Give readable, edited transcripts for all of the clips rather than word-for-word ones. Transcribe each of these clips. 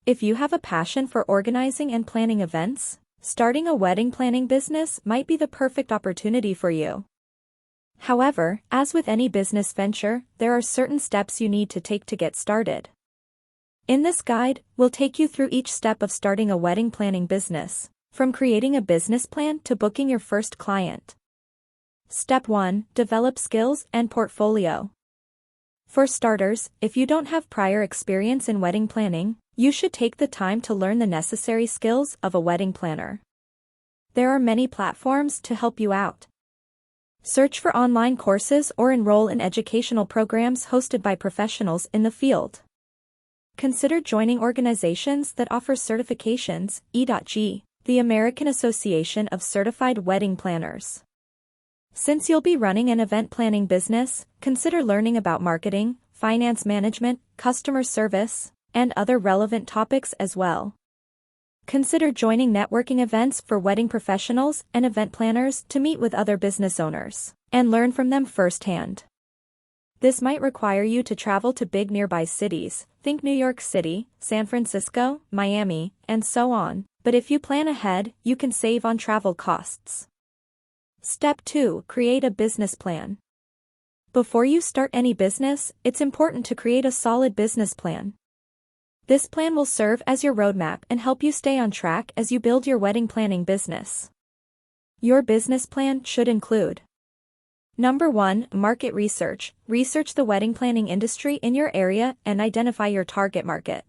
If you have a passion for organizing and planning events, starting a wedding planning business might be the perfect opportunity for you. However, as with any business venture, there are certain steps you need to take to get started. In this guide, we'll take you through each step of starting a wedding planning business, from creating a business plan to booking your first client. Step 1. Develop skills and portfolio. For starters, if you don't have prior experience in wedding planning, you should take the time to learn the necessary skills of a wedding planner. There are many platforms to help you out. Search for online courses or enroll in educational programs hosted by professionals in the field. Consider joining organizations that offer certifications, E.G., the American Association of Certified Wedding Planners. Since you'll be running an event planning business, consider learning about marketing, finance management, customer service, and other relevant topics as well. Consider joining networking events for wedding professionals and event planners to meet with other business owners and learn from them firsthand. This might require you to travel to big nearby cities, think New York City, San Francisco, Miami, and so on, but if you plan ahead, you can save on travel costs. Step 2. Create a business plan. Before you start any business, it's important to create a solid business plan. This plan will serve as your roadmap and help you stay on track as you build your wedding planning business. Your business plan should include: Number 1. Market research. Research the wedding planning industry in your area and identify your target market.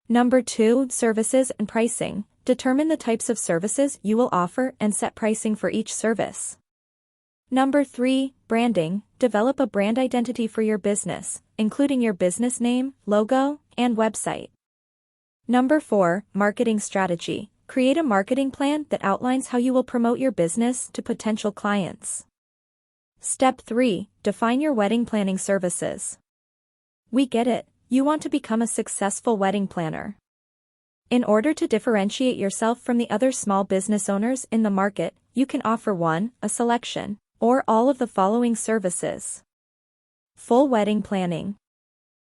Number 2. Services and pricing. Determine the types of services you will offer and set pricing for each service. Number 3. Branding. Develop a brand identity for your business, including your business name, logo, and website. Number 4. Marketing strategy. Create a marketing plan that outlines how you will promote your business to potential clients. Step 3. Define your wedding planning services. We get it, you want to become a successful wedding planner. In order to differentiate yourself from the other small business owners in the market, you can offer a selection, or all of the following services. Full wedding planning.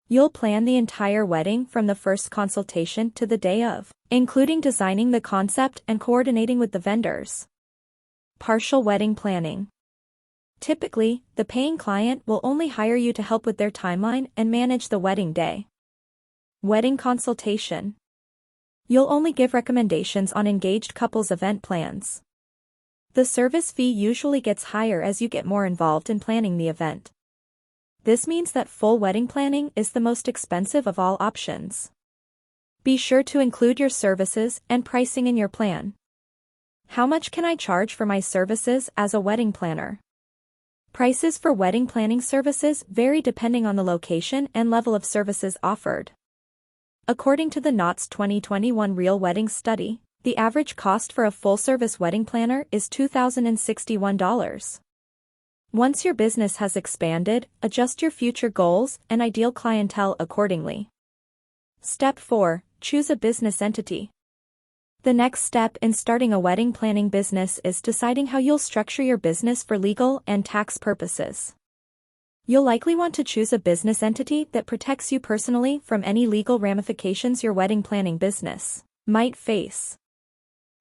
You'll plan the entire wedding from the first consultation to the day of, including designing the concept and coordinating with the vendors. Partial wedding planning. Typically, the paying client will only hire you to help with their timeline and manage the wedding day. Wedding consultation. You'll only give recommendations on engaged couples' event plans. The service fee usually gets higher as you get more involved in planning the event. This means that full wedding planning is the most expensive of all options. Be sure to include your services and pricing in your plan. How much can I charge for my services as a wedding planner? Prices for wedding planning services vary depending on the location and level of services offered. According to the Knott's 2021 Real Weddings Study, the average cost for a full-service wedding planner is $2,061. Once your business has expanded, adjust your future goals and ideal clientele accordingly. Step 4. Choose a business entity. The next step in starting a wedding planning business is deciding how you'll structure your business for legal and tax purposes. You'll likely want to choose a business entity that protects you personally from any legal ramifications your wedding planning business might face.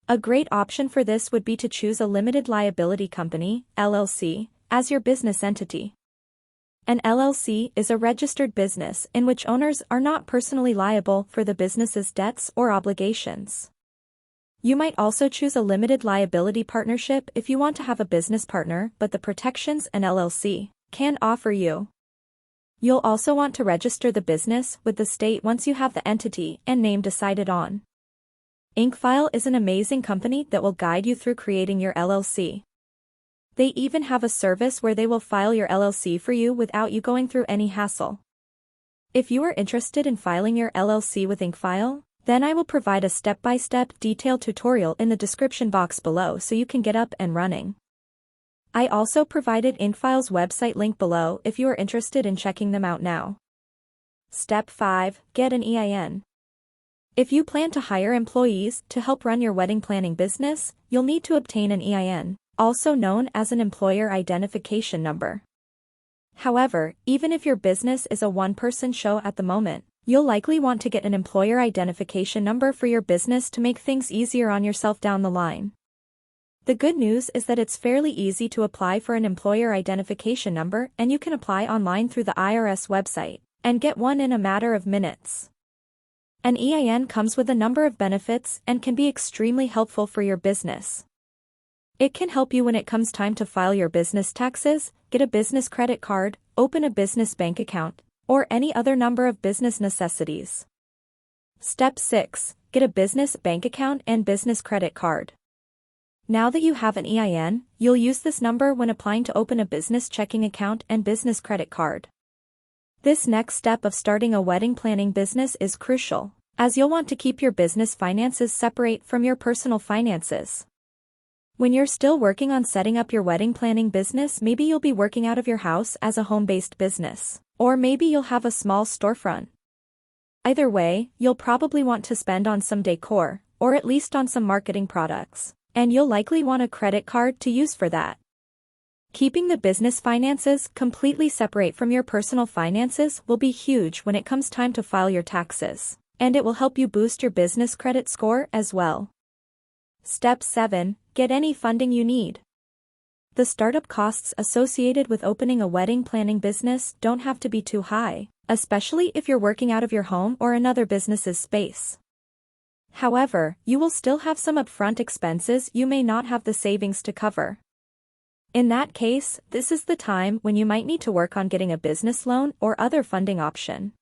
A great option for this would be to choose a limited liability company, LLC, as your business entity. An LLC is a registered business in which owners are not personally liable for the business's debts or obligations. You might also choose a limited liability partnership if you want to have a business partner but the protections an LLC can offer you. You'll also want to register the business with the state once you have the entity and name decided on. InkFile is an amazing company that will guide you through creating your LLC. They even have a service where they will file your LLC for you without you going through any hassle. If you are interested in filing your LLC with InkFile, then I will provide a step-by-step detailed tutorial in the description box below so you can get up and running. I also provided InkFile's website link below if you are interested in checking them out now. Step 5. Get an EIN. If you plan to hire employees to help run your wedding planning business, you'll need to obtain an EIN, also known as an employer identification number. However, even if your business is a one-person show at the moment, You'll likely want to get an employer identification number for your business to make things easier on yourself down the line. The good news is that it's fairly easy to apply for an employer identification number, and you can apply online through the IRS website and get one in a matter of minutes. An EIN comes with a number of benefits and can be extremely helpful for your business. It can help you when it comes time to file your business taxes, get a business credit card, open a business bank account, or any other number of business necessities. Step 6. Get a business bank account and business credit card. Now that you have an EIN, you'll use this number when applying to open a business checking account and business credit card. This next step of starting a wedding planning business is crucial, as you'll want to keep your business finances separate from your personal finances. When you're still working on setting up your wedding planning business, maybe you'll be working out of your house as a home-based business, or maybe you'll have a small storefront. Either way, you'll probably want to spend on some decor, or at least on some marketing products, and you'll likely want a credit card to use for that. Keeping the business finances completely separate from your personal finances will be huge when it comes time to file your taxes, and it will help you boost your business credit score as well. Step 7. Get any funding you need. The startup costs associated with opening a wedding planning business don't have to be too high, especially if you're working out of your home or another business's space. However, you will still have some upfront expenses you may not have the savings to cover. In that case, this is the time when you might need to work on getting a business loan or other funding option.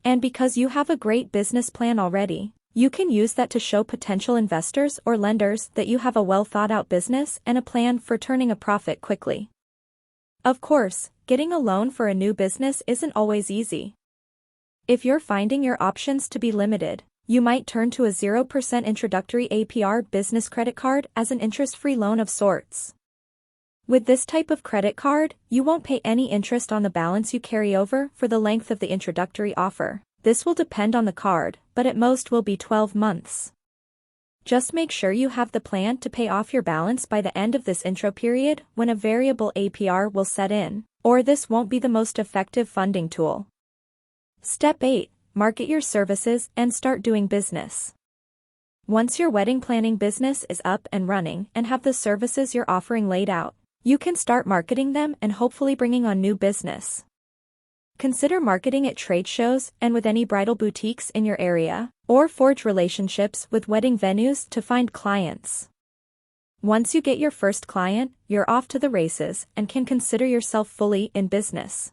And because you have a great business plan already, you can use that to show potential investors or lenders that you have a well-thought-out business and a plan for turning a profit quickly. Of course, getting a loan for a new business isn't always easy. If you're finding your options to be limited, you might turn to a 0% introductory APR business credit card as an interest-free loan of sorts. With this type of credit card, you won't pay any interest on the balance you carry over for the length of the introductory offer. This will depend on the card, but at most will be 12 months. Just make sure you have the plan to pay off your balance by the end of this intro period when a variable APR will set in, or this won't be the most effective funding tool. Step 8. Market your services and start doing business. Once your wedding planning business is up and running and have the services you're offering laid out, you can start marketing them and hopefully bringing on new business. Consider marketing at trade shows and with any bridal boutiques in your area, or forge relationships with wedding venues to find clients. Once you get your first client, you're off to the races and can consider yourself fully in business.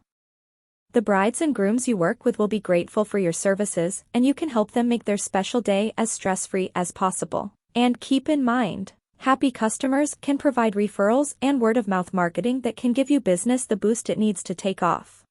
The brides and grooms you work with will be grateful for your services, and you can help them make their special day as stress-free as possible. And keep in mind, happy customers can provide referrals and word-of-mouth marketing that can give you business the boost it needs to take off.